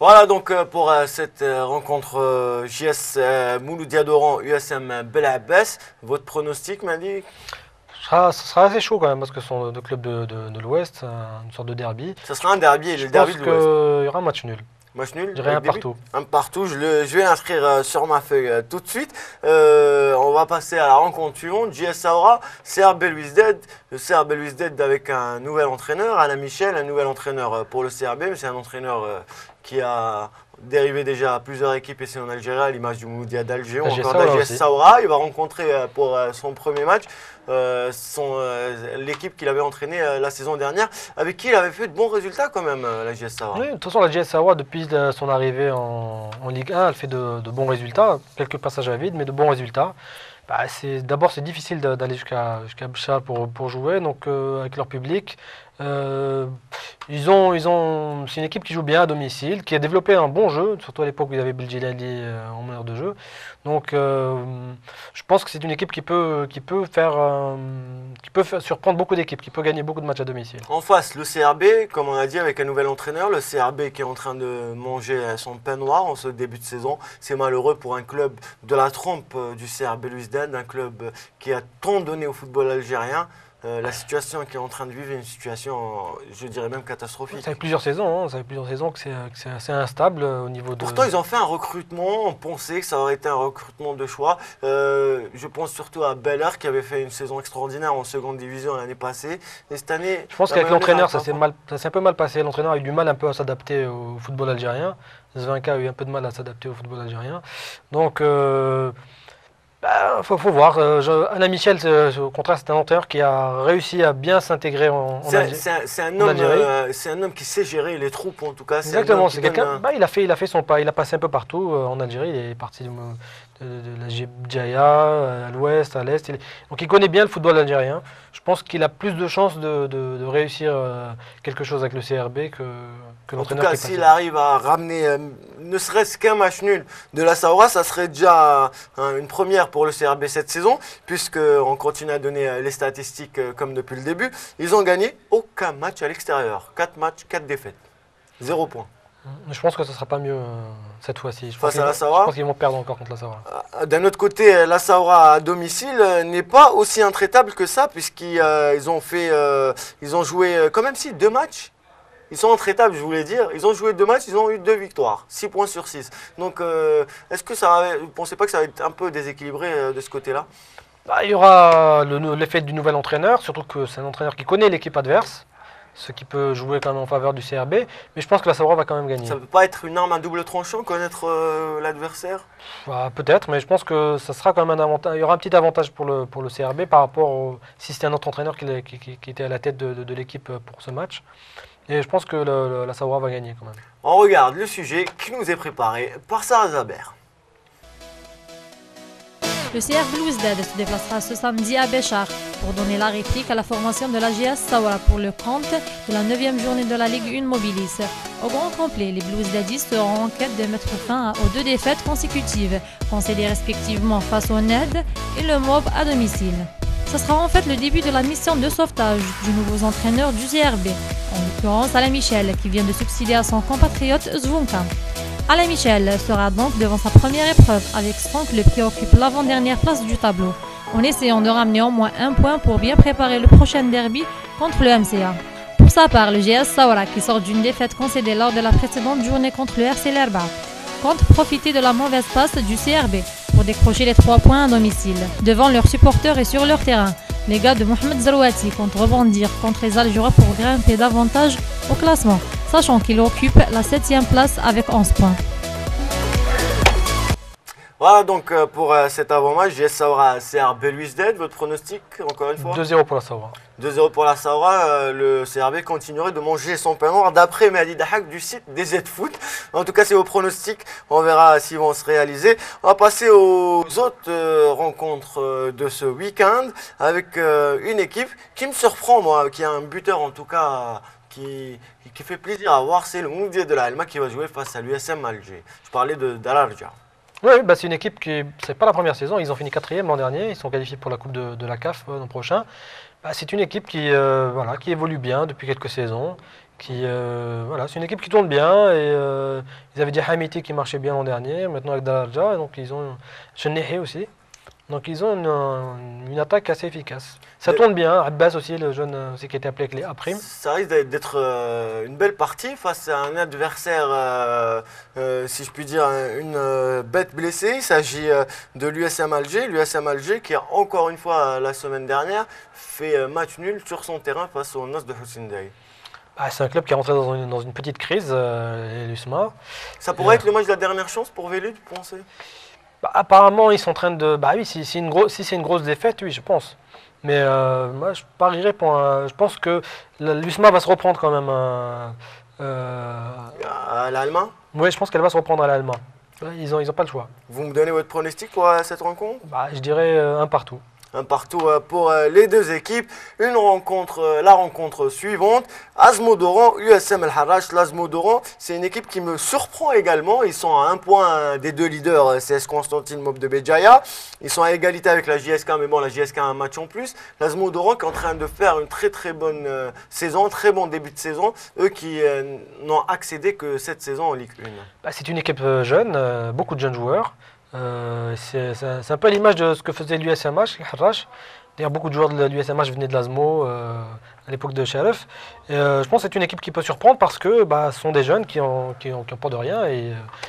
Voilà donc pour cette rencontre JS Mouloudia Doran USM Bel Abbès, votre pronostic m'a dit? Ça sera assez chaud quand même parce que ce sont deux clubs de l'Ouest, une sorte de derby. Ça sera un derby, Je le derby pense de l'Ouest. qu'il y aura un match nul. Match nul, Je dirais un début. partout. Un partout, je vais inscrire sur ma feuille tout de suite. On va passer à la rencontre suivante, JS Saoura, CR Belouizdad. Le CR Belouizdad avec un nouvel entraîneur, Alain Michel, un nouvel entraîneur pour le CRB, mais c'est un entraîneur qui a dérivé déjà à plusieurs équipes ici en Algérie, à l'image du Mouloudia d'Alger, ou encore d'AGS Saoura. Il va rencontrer pour son premier match l'équipe qu'il avait entraînée la saison dernière, avec qui il avait fait de bons résultats quand même, la JS Saoura. Oui, de toute façon, la JS Saoura, depuis son arrivée en Ligue 1, elle fait de bons résultats, quelques passages à vide, mais de bons résultats. D'abord, c'est difficile d'aller jusqu'à Bchar pour jouer, donc avec leur public. C'est une équipe qui joue bien à domicile, qui a développé un bon jeu, surtout à l'époque où il y avait Belgilali en meneur de jeu. Donc, je pense que c'est une équipe qui peut surprendre beaucoup d'équipes, qui peut gagner beaucoup de matchs à domicile. En face, le CRB, comme on a dit, avec un nouvel entraîneur, le CRB qui est en train de manger son pain noir en ce début de saison. C'est malheureux pour un club de la trempe du CRB Belouizdad, un club qui a tant donné au football algérien. La situation qui est en train de vivre est une situation, je dirais même catastrophique. Ça fait plusieurs saisons, que c'est assez instable au niveau de... Pourtant, ils ont fait un recrutement, on pensait que ça aurait été un recrutement de choix. Je pense surtout à Beller qui avait fait une saison extraordinaire en seconde division l'année passée. Et cette année... Je pense qu'avec l'entraîneur, ça s'est un peu mal passé. L'entraîneur a eu du mal un peu à s'adapter au football algérien. Zvenka a eu un peu de mal à s'adapter au football algérien. Donc... faut voir. Alain Michel, au contraire, c'est un entraîneur qui a réussi à bien s'intégrer en Algérie. C'est un homme qui sait gérer les troupes, en tout cas. Exactement. C'est quelqu'un. Il a fait son pas. Il a passé un peu partout en Algérie. Il est parti de la Djaya, à l'ouest, à l'est. Donc il connaît bien le football algérien. Je pense qu'il a plus de chances de réussir quelque chose avec le CRB que l'entraîneur. En tout cas, s'il arrive à ramener ne serait-ce qu'un match nul de la Saoura, ça serait déjà une première pour le CRB cette saison, puisqu'on continue à donner les statistiques comme depuis le début. Ils ont gagné aucun match à l'extérieur. 4 matchs, 4 défaites. 0 points. Je pense que ce ne sera pas mieux cette fois-ci. Face à la Saoura, je pense qu'ils vont perdre encore contre la Saoura. D'un autre côté, la Saoura à domicile n'est pas aussi intraitable que ça, puisqu'ils ont joué quand même 2 matchs. Ils sont intraitables, je voulais dire. Ils ont joué 2 matchs, ils ont eu 2 victoires. 6 points sur 6. Donc, est-ce que vous ne pensez pas que ça va être un peu déséquilibré de ce côté-là? Il y aura l'effet du nouvel entraîneur, surtout que c'est un entraîneur qui connaît l'équipe adverse, ce qui peut jouer quand même en faveur du CRB. Mais je pense que la Saoura va quand même gagner. Ça ne peut pas être une arme à double tranchant, connaître l'adversaire? Peut-être, mais je pense que ça sera quand même un avantage. Il y aura un petit avantage pour le CRB par rapport si c'était un autre entraîneur qui était à la tête de l'équipe pour ce match. Et je pense que la Saoura va gagner quand même. On regarde le sujet qui nous est préparé par Sarah Zaber. Le CR Belouizdad se déplacera ce samedi à Béchar pour donner la réplique à la formation de l'AGS Saoura pour le compte de la 9e journée de la Ligue 1 Mobilis. Au grand complet, les Belouizdadistes seront en quête de mettre fin aux 2 défaites consécutives, concédées respectivement face au NED et le MOB à domicile. Ce sera en fait le début de la mission de sauvetage du nouveau entraîneur du CRB, en l'occurrence Alain Michel, qui vient de succéder à son compatriote Zvonka. Alain Michel sera donc devant sa première épreuve avec son club qui occupe l'avant-dernière place du tableau, en essayant de ramener au moins 1 point pour bien préparer le prochain derby contre le MCA. Pour sa part, le GS Saoura, qui sort d'une défaite concédée lors de la précédente journée contre le RC Lerba, compte profiter de la mauvaise passe du CRB pour décrocher les 3 points à domicile, devant leurs supporters et sur leur terrain. Les gars de Mohamed Zarouati comptent rebondir contre les Algérois pour grimper davantage au classement, sachant qu'ils occupent la 7e place avec 11 points. Voilà donc pour cet avant-match, JS Saoura CR Belouizdad, votre pronostic encore une fois? 2-0 pour la Saoura. 2-0 pour la Saoura, le CRB continuerait de manger son pain noir d'après Mehdi Dahak du site des Z-Foot. En tout cas, c'est vos pronostics, on verra s'ils vont se réaliser. On va passer aux autres rencontres de ce week-end avec une équipe qui me surprend, moi, qui a un buteur en tout cas qui fait plaisir à voir, c'est le Mouloudia de la Alma qui va jouer face à l'USM Alger. Je parlais d'Al-Arja. Oui, c'est une équipe qui, c'est pas la première saison, ils ont fini 4e l'an dernier, ils sont qualifiés pour la Coupe de la CAF l'an prochain. C'est une équipe qui évolue bien depuis quelques saisons, Voilà, c'est une équipe qui tourne bien. Et ils avaient déjà Hamiti qui marchait bien l'an dernier. Maintenant avec Darja, donc ils ont Chennehi aussi. Donc ils ont une attaque assez efficace. Ça tourne bien. Abbas aussi, le jeune aussi qui a été appelé avec les A'. Ça risque d'être une belle partie face à un adversaire, si je puis dire, une bête blessée. Il s'agit de l'USM Alger. L'USM Alger qui a encore une fois la semaine dernière fait match nul sur son terrain face au Nasr de Hussein-Dey. C'est un club qui est rentré dans une petite crise, l'USMA. Ça pourrait être le match de la dernière chance pour Velu, tu penses? Apparemment, ils sont en train de. Oui, si c'est une grosse défaite, oui, je pense. Mais moi, je parierais je pense que l'USMA va se reprendre quand même. À l'Allemagne? Oui, je pense qu'elle va se reprendre à l'Allemagne. Ils ont pas le choix. Vous me donnez votre pronostic pour cette rencontre? Je dirais un partout. Un partout pour les deux équipes. La rencontre suivante, Azmodoran, USM El Harrach. L'Azmodoran, c'est une équipe qui me surprend également. Ils sont à un point des deux leaders, CS Constantine Mob de Béjaïa. Ils sont à égalité avec la JSK, mais bon, la JSK a un match en plus. L'Azmodoran qui est en train de faire une très très bonne saison, très bon début de saison. Eux qui n'ont accédé que cette saison en Ligue 1. C'est une équipe jeune, beaucoup de jeunes joueurs. C'est un peu l'image de ce que faisait l'USMH, le Harrach. D'ailleurs, beaucoup de joueurs de l'USMH venaient de l'Azmo à l'époque de Sharif. Je pense que c'est une équipe qui peut surprendre parce que ce sont des jeunes qui ont pas de rien.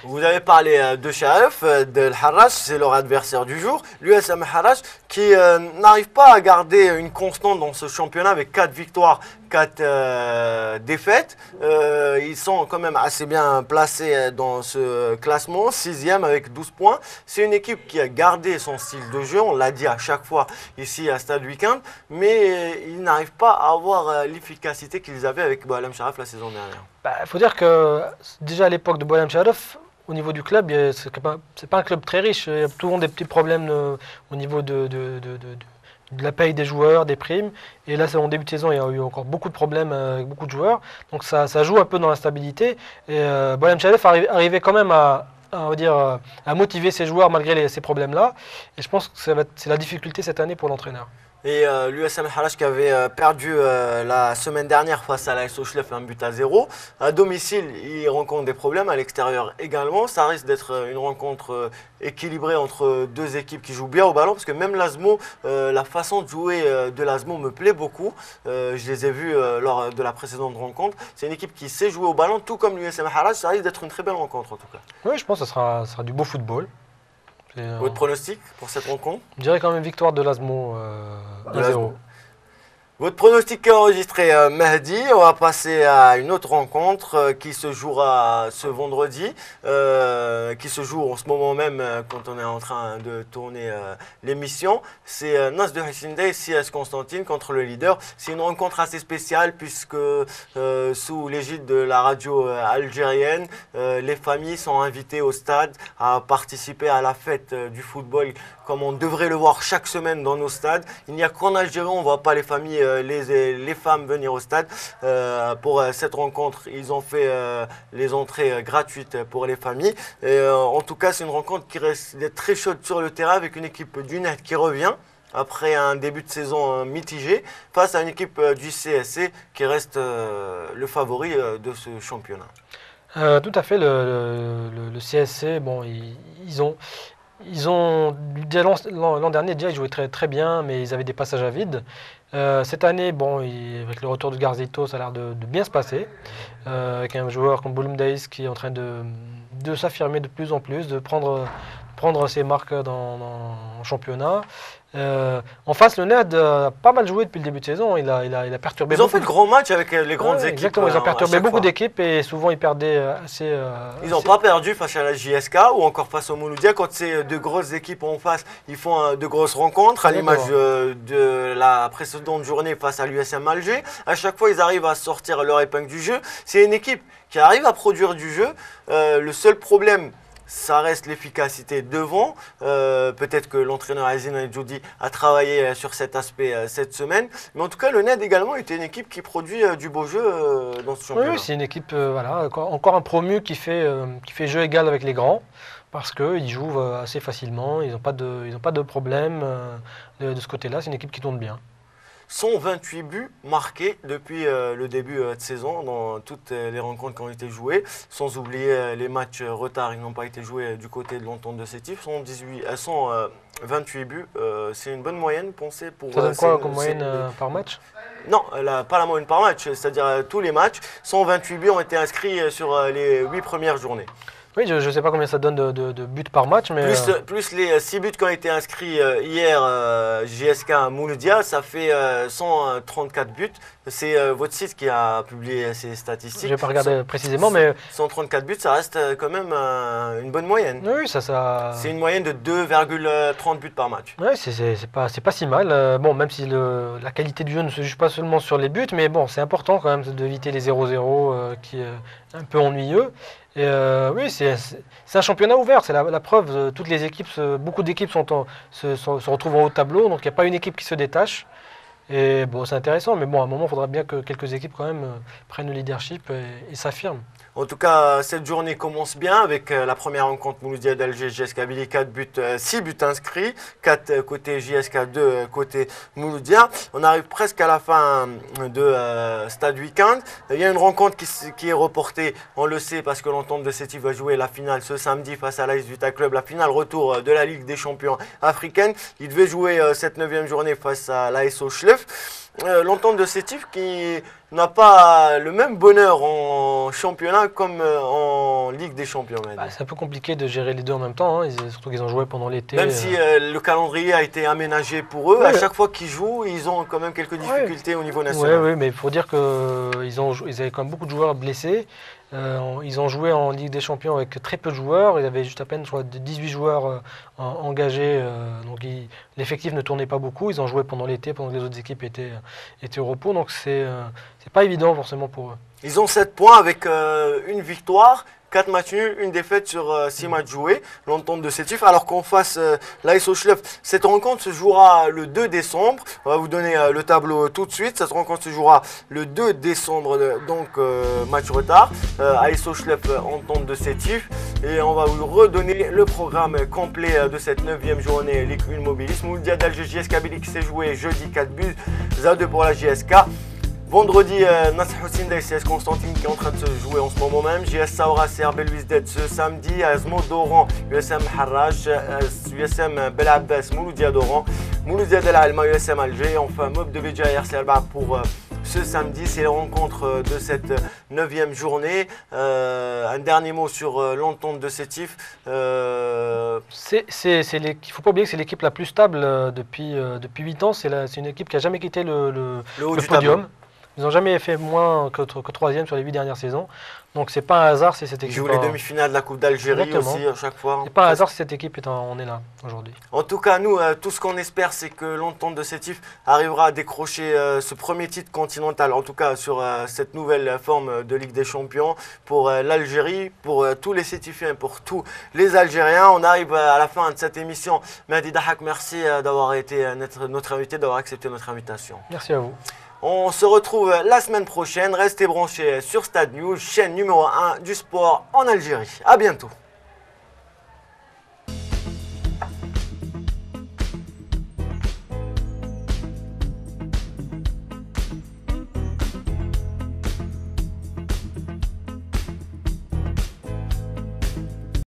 Vous avez parlé de Sharif, de Harrach, c'est leur adversaire du jour. L'USM Harrach qui n'arrive pas à garder une constante dans ce championnat avec 4 victoires, 4 défaites. Ils sont quand même assez bien placés dans ce classement, 6e avec 12 points. C'est une équipe qui a gardé son style de jeu, on l'a dit à chaque fois ici à Stade Weekend, mais ils n'arrivent pas à avoir l'efficacité qu'ils avaient avec Boualem Sharaf la saison dernière. Il faut dire que déjà à l'époque de Boualem Sharaf, au niveau du club, c'est pas un club très riche. Il y a toujours des petits problèmes au niveau de la paye des joueurs, des primes. Et là, c'est en début de saison, il y a eu encore beaucoup de problèmes avec beaucoup de joueurs. Donc ça joue un peu dans l'instabilité. Et Boualem Sharaf arrivait quand même à motiver ses joueurs malgré ces problèmes-là. Et je pense que c'est la difficulté cette année pour l'entraîneur. Et l'USM Harrach qui avait perdu la semaine dernière face à l'AS Ochlef 1-0. À domicile, il rencontre des problèmes, à l'extérieur également. Ça risque d'être une rencontre équilibrée entre deux équipes qui jouent bien au ballon. Parce que même l'Azmo, la façon de jouer de l'Azmo me plaît beaucoup. Je les ai vus lors de la précédente rencontre. C'est une équipe qui sait jouer au ballon, tout comme l'USM Harrach. Ça risque d'être une très belle rencontre en tout cas. Oui, je pense que ça sera du beau football. Votre pronostic pour cette rencontre? Je dirais quand même victoire de l'Azmo 1-0. Votre pronostic est enregistré, Mehdi. On va passer à une autre rencontre qui se jouera ce vendredi, qui se joue en ce moment même quand on est en train de tourner l'émission. C'est Nasr de Hussein-Dey, CS Constantine contre le leader. C'est une rencontre assez spéciale puisque sous l'égide de la radio algérienne, les familles sont invitées au stade à participer à la fête du football comme on devrait le voir chaque semaine dans nos stades. Il n'y a qu'en Algérie, on ne voit pas les familles, les femmes venir au stade. Pour cette rencontre, ils ont fait les entrées gratuites pour les familles. En tout cas, c'est une rencontre qui reste d'être très chaude sur le terrain avec une équipe du Net qui revient après un début de saison mitigé face à une équipe du CSC qui reste le favori de ce championnat. Tout à fait. Le CSC, bon, ils ont l'an dernier déjà ils jouaient très très bien, mais ils avaient des passages à vide. Cette année, bon, avec le retour de Garzito, ça a l'air de bien se passer. Avec un joueur comme Bouloum Daïs qui est en train de s'affirmer de plus en plus, de prendre ses marques dans le championnat. En face, le NED a pas mal joué depuis le début de saison. Il a perturbé. Ils ont fait de grands matchs avec les grandes équipes. Exactement, ils ont perturbé beaucoup d'équipes et souvent ils perdaient assez. Ils n'ont pas perdu face à la JSK ou encore face au Mouloudia. Quand c'est de grosses équipes en face, ils font de grosses rencontres, à l'image de la précédente journée face à l'USM Alger. À chaque fois, ils arrivent à sortir leur épingle du jeu. C'est une équipe qui arrive à produire du jeu. Le seul problème, ça reste l'efficacité devant. Peut-être que l'entraîneur Azine El-Djoudi a travaillé sur cet aspect cette semaine. Mais en tout cas, le NED également était une équipe qui produit du beau jeu dans ce championnat. Oui, c'est une équipe, voilà, encore un promu qui fait jeu égal avec les grands. Parce qu'ils jouent assez facilement, ils n'ont pas de problème de ce côté-là. C'est une équipe qui tourne bien. 128 buts marqués depuis le début de saison dans toutes les rencontres qui ont été jouées, sans oublier les matchs retard qui n'ont pas été joués du côté de l'Entente de Sétif. 128 buts, c'est une bonne moyenne, pensez pour... Ça donne quoi comme moyenne par match? Non, pas la moyenne par match, c'est-à-dire tous les matchs. 128 buts ont été inscrits sur les 8 premières journées. Oui, je ne sais pas combien ça donne de buts par match, mais... Plus les 6 buts qui ont été inscrits hier, JSK Mouloudia, ça fait 134 buts. C'est votre site qui a publié ces statistiques. Je n'ai pas regardé précisément, mais... 134 buts, ça reste quand même une bonne moyenne. Oui, ça... C'est une moyenne de 2,30 buts par match. Oui, c'est pas si mal. Bon, même si la qualité du jeu ne se juge pas seulement sur les buts, mais bon, c'est important quand même d'éviter les 0-0 qui est un peu ennuyeux. Et oui, c'est un championnat ouvert, c'est la preuve. Toutes les équipes, beaucoup d'équipes se retrouvent en haut de tableau, donc il n'y a pas une équipe qui se détache. Et bon, c'est intéressant, mais bon, à un moment, il faudra bien que quelques équipes quand même prennent le leadership et s'affirment. En tout cas, cette journée commence bien avec la première rencontre Mouloudia d'Alger, JSK Kabylie, 6 buts inscrits, 4 côté JSK, 2 côté Mouloudia. On arrive presque à la fin de Stade Weekend. Il y a une rencontre qui est reportée, on le sait, parce que l'Entente de Sétif va jouer la finale ce samedi face à l'AS Vita Club, la finale retour de la Ligue des champions africaine. Il devait jouer cette 9e journée face à l'AS Schlef. L'Entente de Sétif qui n'a pas le même bonheur en championnat comme en Ligue des champions. C'est un peu compliqué de gérer les deux en même temps, hein. Surtout qu'ils ont joué pendant l'été. Même si le calendrier a été aménagé pour eux, à chaque fois qu'ils jouent, ils ont quand même quelques difficultés au niveau national. Oui, mais il faut dire qu'ils avaient quand même beaucoup de joueurs blessés. Ils ont joué en Ligue des Champions avec très peu de joueurs. Il y avait juste à peine 18 joueurs engagés. Donc l'effectif ne tournait pas beaucoup. Ils ont joué pendant l'été, pendant que les autres équipes étaient au repos. Donc c'est pas évident forcément pour eux. Ils ont 7 points avec une victoire, 4 matchs nuls, une défaite sur 6 matchs joués, l'Entente de Sétif. Alors qu'en face, l'AS Schlef, cette rencontre se jouera le 2 décembre. On va vous donner le tableau tout de suite. Cette rencontre se jouera le 2 décembre, donc match retard. AS Schlef, Entente de Sétif. Et on va vous redonner le programme complet de cette 9e journée Ligue 1 Mobilis. Mouloudia d'Alger, JSK Kabylie qui s'est joué jeudi 4 buts à 2 pour la JSK. Vendredi, Nasr Hussein d'ACS Constantine qui est en train de se jouer en ce moment même. JS Saoura, CRB Louis-Ded ce samedi. Asmo Doran, USM Harrach, USM Belabbas, Mouloudia Doran, Mouloudia Del Alma, USM Alger. Enfin, Mob de Béja RC Alba pour ce samedi. C'est la rencontre de cette 9e journée. Un dernier mot sur l'Entente de Sétif. Il ne faut pas oublier que c'est l'équipe la plus stable depuis 8 ans. C'est une équipe qui n'a jamais quitté le podium. Ils n'ont jamais fait moins que 3e sur les 8 dernières saisons. Donc c'est pas un hasard si cette équipe... Ils jouent les demi-finales de la Coupe d'Algérie aussi à chaque fois. C'est pas un hasard si cette équipe on est là aujourd'hui. En tout cas, nous, tout ce qu'on espère, c'est que l'Entente de Sétif arrivera à décrocher ce premier titre continental, en tout cas sur cette nouvelle forme de Ligue des Champions pour l'Algérie, pour tous les Sétifiens, pour tous les Algériens. On arrive à la fin de cette émission. Mehdi Dahak, merci d'avoir été notre invité, d'avoir accepté notre invitation. Merci à vous. On se retrouve la semaine prochaine. Restez branchés sur Stade News, chaîne numéro 1 du sport en Algérie. À bientôt.